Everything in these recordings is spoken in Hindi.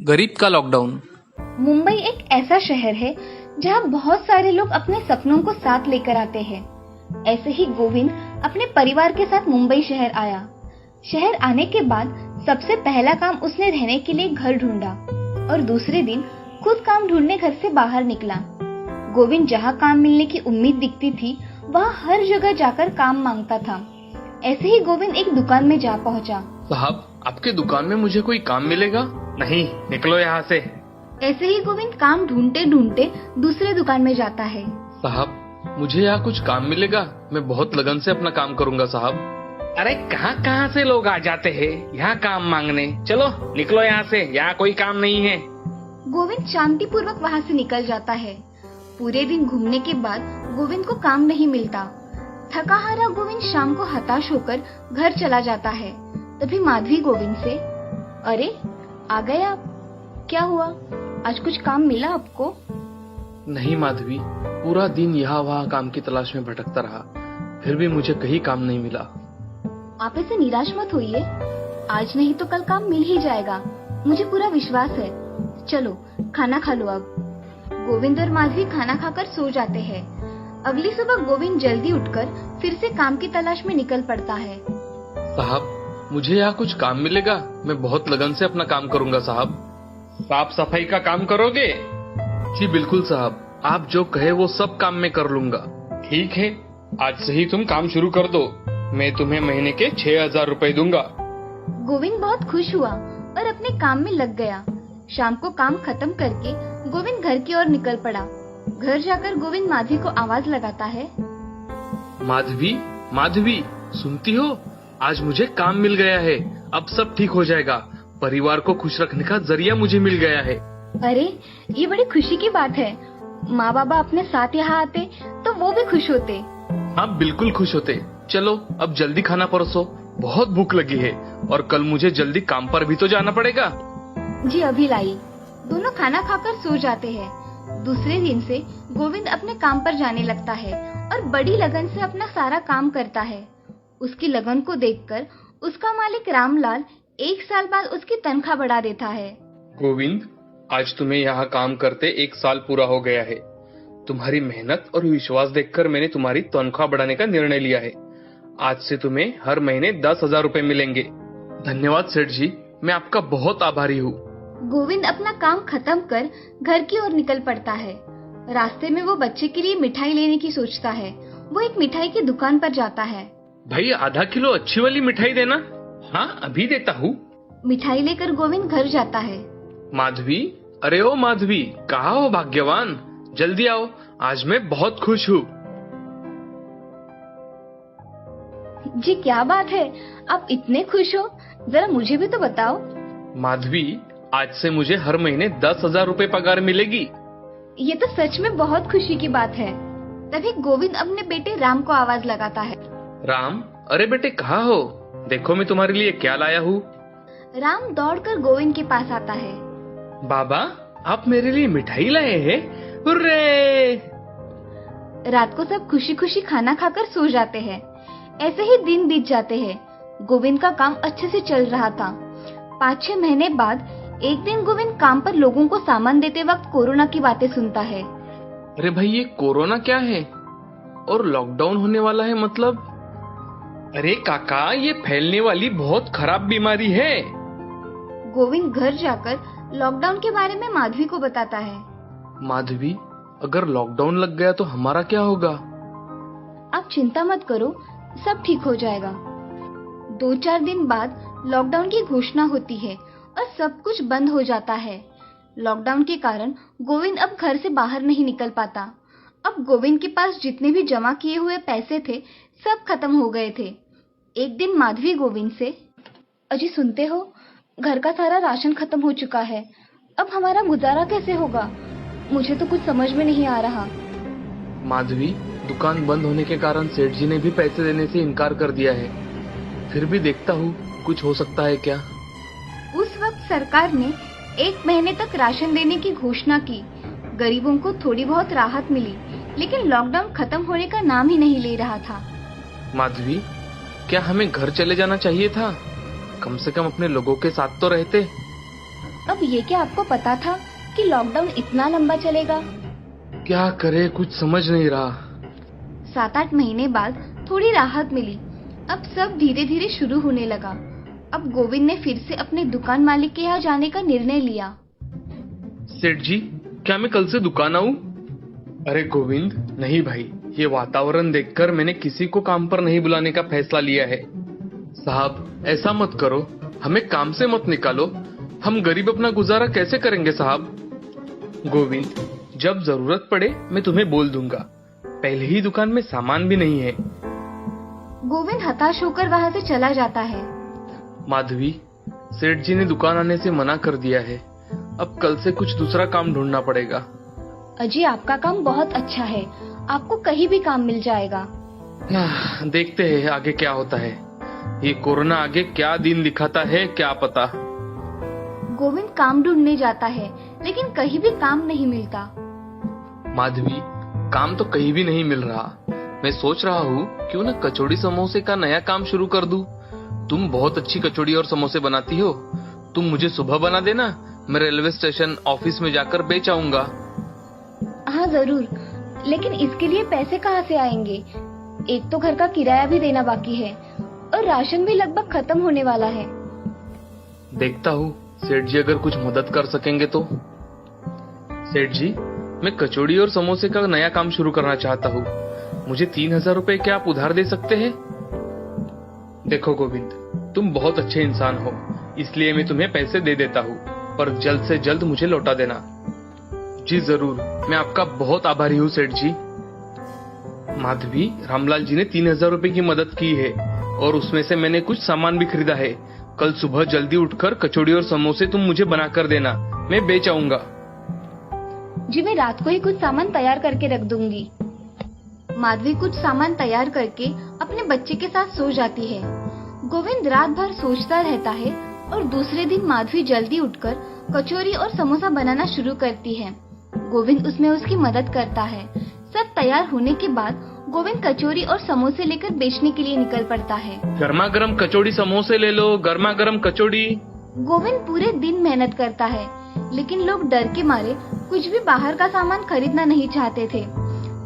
गरीब का लॉकडाउन। मुंबई एक ऐसा शहर है जहां बहुत सारे लोग अपने सपनों को साथ लेकर आते हैं। ऐसे ही गोविंद अपने परिवार के साथ मुंबई शहर आया। शहर आने के बाद सबसे पहला काम उसने रहने के लिए घर ढूंढा और दूसरे दिन खुद काम ढूंढने घर से बाहर निकला। गोविंद जहां काम मिलने की उम्मीद दिखती थी वहां हर जगह जाकर काम मांगता था। ऐसे ही गोविंद एक दुकान में जा पहुंचा। साहब, आपके दुकान में मुझे कोई काम मिलेगा? नहीं, निकलो यहाँ से। ऐसे ही गोविंद काम ढूंढते ढूंढते दूसरे दुकान में जाता है। साहब, मुझे यहाँ कुछ काम मिलेगा? मैं बहुत लगन से अपना काम करूँगा साहब। अरे कहाँ कहाँ से लोग आ जाते हैं यहाँ काम मांगने। चलो निकलो यहाँ से, यहाँ कोई काम नहीं है। गोविंद शांतिपूर्वक वहाँ से निकल जाता है। पूरे दिन घूमने के बाद गोविंद को काम नहीं मिलता। थका हारा गोविंद शाम को हताश होकर घर चला जाता है। तभी माधवी गोविंद से, अरे आ गए आप, क्या हुआ, आज कुछ काम मिला आपको? नहीं माधवी, पूरा दिन यहाँ वहाँ काम की तलाश में भटकता रहा, फिर भी मुझे कहीं काम नहीं मिला। आप ऐसे निराश मत होइए, आज नहीं तो कल काम मिल ही जाएगा, मुझे पूरा विश्वास है। चलो खाना खा लो अब। गोविंद और माधवी खाना खाकर सो जाते हैं। अगली सुबह गोविंद जल्दी उठकर फिर से काम की तलाश में निकल पड़ता है। साहब, मुझे यहाँ कुछ काम मिलेगा? मैं बहुत लगन से अपना काम करूँगा साहब। साफ सफाई का काम करोगे? जी बिल्कुल साहब, आप जो कहे वो सब काम मैं कर लूँगा। ठीक है, आज से ही तुम काम शुरू कर दो, मैं तुम्हें महीने के 6,000 रुपए दूंगा। गोविंद बहुत खुश हुआ और अपने काम में लग गया। शाम को काम खत्म करके गोविंद घर की ओर निकल पड़ा। घर जाकर गोविंद माधवी को आवाज लगाता है, माधवी, माधवी, सुनती हो? आज मुझे काम मिल गया है, अब सब ठीक हो जाएगा। परिवार को खुश रखने का जरिया मुझे मिल गया है। अरे ये बड़ी खुशी की बात है। माँ बाबा अपने साथ यहाँ आते तो वो भी खुश होते। हाँ बिल्कुल खुश होते। चलो अब जल्दी खाना परोसो, बहुत भूख लगी है और कल मुझे जल्दी काम पर भी तो जाना पड़ेगा। जी अभी लाई। दोनों खाना खाकर सो जाते हैं। दूसरे दिन से गोविंद अपने काम पर जाने लगता है और बड़ी लगन से अपना सारा काम करता है। उसकी लगन को देखकर उसका मालिक रामलाल 1 साल बाद उसकी तनख्वाह बढ़ा देता है। गोविंद, आज तुम्हें यहाँ काम करते 1 साल पूरा हो गया है। तुम्हारी मेहनत और विश्वास देखकर मैंने तुम्हारी तनख्वाह बढ़ाने का निर्णय लिया है। आज से तुम्हें हर महीने 10,000 रुपए मिलेंगे। धन्यवाद सेठ जी, मैं आपका बहुत आभारी हूँ। गोविंद अपना काम खत्म कर घर की ओर निकल पड़ता है। रास्ते में वो बच्चे के लिए मिठाई लेने की सोचता है। वो एक मिठाई की दुकान पर जाता है। भाई आधा किलो अच्छी वाली मिठाई देना। हाँ अभी देता हूँ। मिठाई लेकर गोविंद घर जाता है। माधवी, अरे ओ माधवी, कहाँ हो भाग्यवान, जल्दी आओ, आज मैं बहुत खुश हूँ। जी क्या बात है, आप इतने खुश हो, जरा मुझे भी तो बताओ। माधवी, आज से मुझे हर महीने 10,000 रुपए पगार मिलेगी। ये तो सच में बहुत खुशी की बात है। तभी गोविंद अपने बेटे राम को आवाज लगाता है। राम, अरे बेटे कहाँ हो, देखो मैं तुम्हारे लिए क्या लाया हूँ। राम दौड़कर गोविंद के पास आता है। बाबा, आप मेरे लिए मिठाई लाए हैं? हुर्रे! रात को सब खुशी खुशी खाना खाकर सो जाते हैं। ऐसे ही दिन बीत जाते हैं। गोविंद का काम अच्छे से चल रहा था। 5-6 महीने बाद एक दिन गोविंद काम पर लोगों को सामान देते वक्त कोरोना की बातें सुनता है। अरे भाई, ये कोरोना क्या है और लॉकडाउन होने वाला है मतलब? अरे काका, ये फैलने वाली बहुत खराब बीमारी है। गोविंद घर जाकर लॉकडाउन के बारे में माधवी को बताता है। माधवी, अगर लॉकडाउन लग गया तो हमारा क्या होगा? आप चिंता मत करो, सब ठीक हो जाएगा। 2-4 दिन बाद लॉकडाउन की घोषणा होती है और सब कुछ बंद हो जाता है। लॉकडाउन के कारण गोविंद अब घर से बाहर नहीं निकल पाता। अब गोविंद के पास जितने भी जमा किए हुए पैसे थे सब खत्म हो गए थे। एक दिन माधवी गोविंद से, अजी सुनते हो, घर का सारा राशन खत्म हो चुका है, अब हमारा गुजारा कैसे होगा? मुझे तो कुछ समझ में नहीं आ रहा। माधवी, दुकान बंद होने के कारण सेठ जी ने भी पैसे देने से इनकार कर दिया है, फिर भी देखता हूँ कुछ हो सकता है क्या। उस वक्त सरकार ने 1 महीने तक राशन देने की घोषणा की। गरीबों को थोड़ी बहुत राहत मिली, लेकिन लॉकडाउन खत्म होने का नाम ही नहीं ले रहा था। माधवी, क्या हमें घर चले जाना चाहिए था? कम से कम अपने लोगों के साथ तो रहते। अब ये क्या आपको पता था कि लॉकडाउन इतना लंबा चलेगा? क्या करे, कुछ समझ नहीं रहा। 7-8 महीने बाद थोड़ी राहत मिली। अब सब धीरे धीरे शुरू होने लगा। अब गोविंद ने फिर से अपने दुकान मालिक के यहाँ जाने का निर्णय लिया। सेठ जी, क्या मैं कल से दुकान आऊं? अरे गोविंद, नहीं भाई, ये वातावरण देखकर मैंने किसी को काम पर नहीं बुलाने का फैसला लिया है। साहब, ऐसा मत करो, हमें काम से मत निकालो। हम गरीब अपना गुजारा कैसे करेंगे साहब? गोविंद, जब जरूरत पड़े मैं तुम्हें बोल दूंगा। पहले ही दुकान में सामान भी नहीं है। गोविंद हताश होकर वहाँ से चला जाता है। माधवी, सेठ जी ने दुकान आने से मना कर दिया है। अब कल से कुछ दूसरा काम ढूंढना पड़ेगा। अजी, आपका काम बहुत अच्छा है, आपको कहीं भी काम मिल जाएगा। देखते हैं आगे क्या होता है। ये कोरोना आगे क्या दिन दिखाता है, क्या पता। गोविंद काम ढूंढने जाता है, लेकिन कहीं भी काम नहीं मिलता। माधवी, काम तो कहीं भी नहीं मिल रहा। मैं सोच रहा हूँ क्यों न कचौड़ी समोसे का नया काम शुरू कर दूं। तुम बहुत अच्छी कचौड़ी और समोसे बनाती हो। तुम मुझे सुबह बना देना, मैं रेलवे स्टेशन ऑफिस में जाकर बेच आऊंगा। हाँ जरूर, लेकिन इसके लिए पैसे कहाँ से आएंगे? एक तो घर का किराया भी देना बाकी है और राशन भी लगभग खत्म होने वाला है। देखता हूँ सेठ जी अगर कुछ मदद कर सकेंगे तो। सेठ जी, मैं कचौड़ी और समोसे का नया काम शुरू करना चाहता हूँ। मुझे 3000 रुपए क्या आप उधार दे सकते हैं? देखो गोविंद, तुम बहुत अच्छे इंसान हो, इसलिए मैं तुम्हें पैसे दे देता हूँ, पर जल्द से जल्द मुझे लौटा देना। जी जरूर, मैं आपका बहुत आभारी हूँ सेठ जी। माधवी, रामलाल जी ने 3000 रुपए की मदद की है और उसमें से मैंने कुछ सामान भी खरीदा है। कल सुबह जल्दी उठकर कचौड़ी और समोसे तुम मुझे बना कर देना, मैं बेच आऊंगा। जी, मैं रात को ही कुछ सामान तैयार करके रख दूंगी। माधवी कुछ सामान तैयार करके अपने बच्चे के साथ सो जाती है। गोविंद रात भर सोचता रहता है और दूसरे दिन माधवी जल्दी उठकर कचौरी और समोसा बनाना शुरू करती है। गोविंद उसमें उसकी मदद करता है। सब तैयार होने के बाद गोविंद कचौरी और समोसे लेकर बेचने के लिए निकल पड़ता है। गर्मा गर्म कचौड़ी समोसे ले लो, गर्मा गर्म कचौड़ी। गोविंद पूरे दिन मेहनत करता है, लेकिन लोग डर के मारे कुछ भी बाहर का सामान खरीदना नहीं चाहते थे।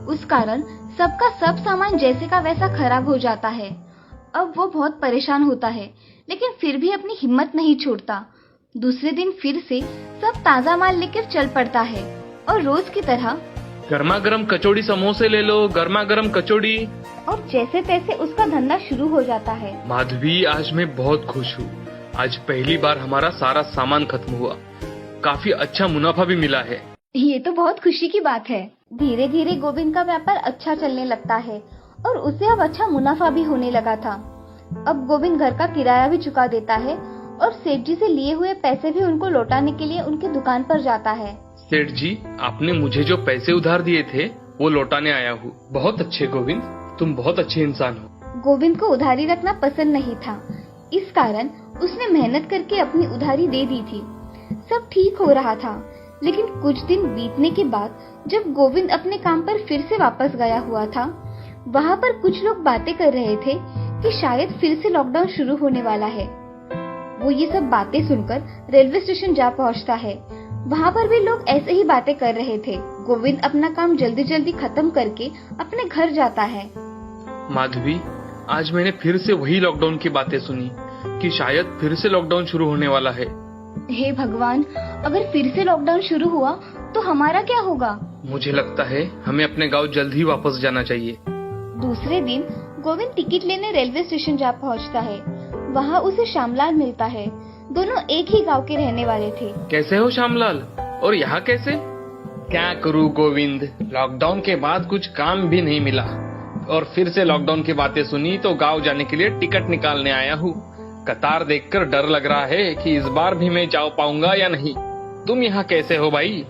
उस कारण सबका सब सामान जैसे का वैसा खराब हो जाता है। अब वो बहुत परेशान होता है, लेकिन फिर भी अपनी हिम्मत नहीं छोड़ता। दूसरे दिन फिर से सब ताजा माल लेकर चल पड़ता है और रोज की तरह गर्मा गर्म कचौड़ी समोसे ले लो, गर्मा गर्म कचौड़ी। और जैसे तैसे उसका धंधा शुरू हो जाता है। माधवी, आज मैं बहुत खुश हूँ। आज पहली बार हमारा सारा सामान खत्म हुआ। काफी अच्छा मुनाफा भी मिला है। ये तो बहुत खुशी की बात है। धीरे धीरे गोविंद का व्यापार अच्छा चलने लगता है और उसे अब अच्छा मुनाफा भी होने लगा था। अब गोविंद घर का किराया भी चुका देता है और सेठ जी से लिए हुए पैसे भी उनको लौटाने के लिए उनकी दुकान पर जाता है। सेठ जी, आपने मुझे जो पैसे उधार दिए थे वो लौटाने आया हूँ। बहुत अच्छे गोविंद, तुम बहुत अच्छे इंसान हो। गोविंद को उधारी रखना पसंद नहीं था, इस कारण उसने मेहनत करके अपनी उधारी दे दी थी। सब ठीक हो रहा था, लेकिन कुछ दिन बीतने के बाद जब गोविंद अपने काम पर फिर से वापस गया हुआ था, वहाँ पर कुछ लोग बातें कर रहे थे कि शायद फिर से लॉकडाउन शुरू होने वाला है। वो ये सब बातें सुनकर रेलवे स्टेशन जा पहुँचता है। वहाँ पर भी लोग ऐसे ही बातें कर रहे थे। गोविंद अपना काम जल्दी जल्दी खत्म करके अपने घर जाता है। माधवी, आज मैंने फिर से वही लॉकडाउन की बातें सुनी कि शायद फिर से लॉकडाउन शुरू होने वाला है। हे भगवान, अगर फिर से लॉकडाउन शुरू हुआ तो हमारा क्या होगा? मुझे लगता है हमें अपने गांव जल्द ही वापस जाना चाहिए। दूसरे दिन गोविंद टिकट लेने रेलवे स्टेशन जा पहुंचता है। वहाँ उसे श्यामलाल मिलता है। दोनों एक ही गांव के रहने वाले थे। कैसे हो श्यामलाल, और यहाँ कैसे? क्या करूँ गोविंद, लॉकडाउन के बाद कुछ काम भी नहीं मिला और फिर से लॉकडाउन की बातें सुनी तो गांव जाने के लिए टिकट निकालने आया हूँ। कतार देखकर डर लग रहा है कि इस बार भी मैं जा पाऊंगा या नहीं। तुम यहाँ कैसे हो भाई?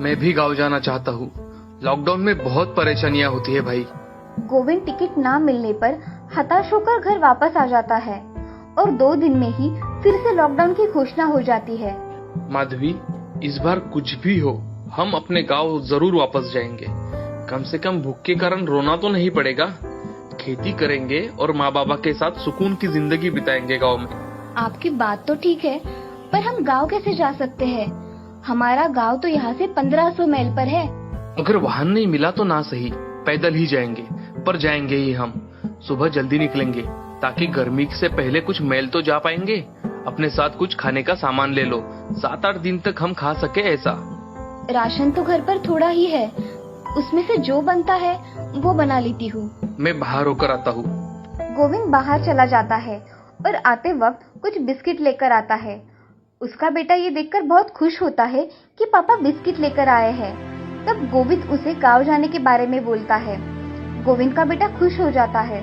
मैं भी गांव जाना चाहता हूँ। लॉकडाउन में बहुत परेशानियाँ होती है भाई। गोविंद टिकट ना मिलने पर हताश होकर घर वापस आ जाता है और 2 दिन में ही फिर से लॉकडाउन की घोषणा हो जाती है। माधवी, इस बार कुछ भी हो हम अपने गांव जरूर वापस जाएंगे। कम से कम भूख के कारण रोना तो नहीं पड़ेगा। खेती करेंगे और माँ बाबा के साथ सुकून की जिंदगी बिताएंगे गांव में। आपकी बात तो ठीक है, पर हम गांव कैसे जा सकते हैं? हमारा गांव तो यहाँ से 1500 मील पर है। अगर वाहन नहीं मिला तो ना सही, पैदल ही जाएंगे, पर जाएंगे ही हम। सुबह जल्दी निकलेंगे ताकि गर्मी से पहले कुछ मील तो जा पाएंगे। अपने साथ कुछ खाने का सामान ले लो, 7-8 दिन तक हम खा सके ऐसा। राशन तो घर पर थोड़ा ही है, उसमें से जो बनता है वो बना लेती हूँ। मैं बाहर होकर आता हूँ। गोविंद बाहर चला जाता है और आते वक्त कुछ बिस्किट लेकर आता है। उसका बेटा ये देखकर बहुत खुश होता है कि पापा बिस्किट लेकर आए हैं। तब गोविंद उसे गांव जाने के बारे में बोलता है। गोविंद का बेटा खुश हो जाता है।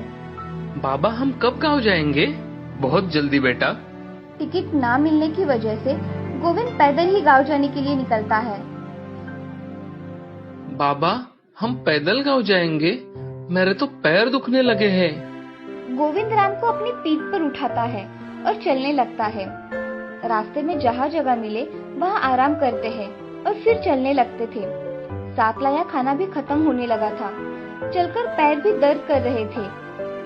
बाबा, हम कब गाँव जाएंगे? बहुत जल्दी बेटा। टिकट ना मिलने की वजह से गोविंद पैदल ही गांव जाने के लिए निकलता है। बाबा, हम पैदल गाँव जाएंगे? मेरे तो पैर दुखने लगे हैं। गोविंद राम को अपनी पीठ पर उठाता है और चलने लगता है। रास्ते में जहाँ जगह मिले वहाँ आराम करते हैं और फिर चलने लगते थे। साथ लाया खाना भी खत्म होने लगा था। चलकर पैर भी दर्द कर रहे थे।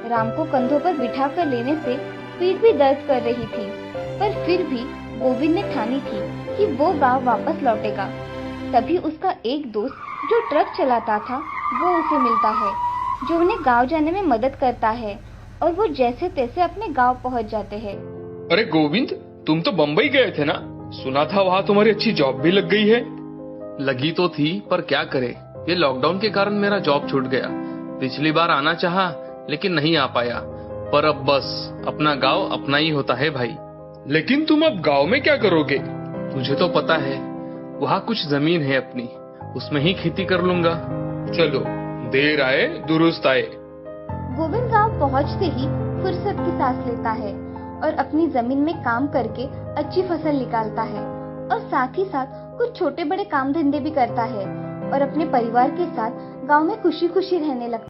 राम को कंधों पर बिठा कर लेने से पीठ भी दर्द कर रही थी, पर फिर भी गोविंद ने ठानी थी कि वो गांव वापस लौटेगा। तभी उसका एक दोस्त जो ट्रक चलाता था वो उसे मिलता है, जो उन्हें गांव जाने में मदद करता है और वो जैसे तैसे अपने गांव पहुंच जाते हैं। अरे गोविंद, तुम तो बम्बई गए थे ना? सुना था वहाँ तुम्हारी अच्छी जॉब भी लग गई है। लगी तो थी, पर क्या करे, ये लॉकडाउन के कारण मेरा जॉब छूट गया। पिछली बार आना चाहा लेकिन नहीं आ पाया। पर अब बस अपना गांव अपना ही होता है भाई। लेकिन तुम अब गांव में क्या करोगे? तुझे तो पता है, वहाँ कुछ जमीन है अपनी, उसमें ही खेती कर लूंगा। चलो, देर आए दुरुस्त आए। गोविंद गांव पहुंचते ही फुर्सत की सांस लेता है और अपनी जमीन में काम करके अच्छी फसल निकालता है और साथ ही साथ कुछ छोटे बड़े काम धंधे भी करता है और अपने परिवार के साथ गांव में खुशी खुशी रहने लगता है।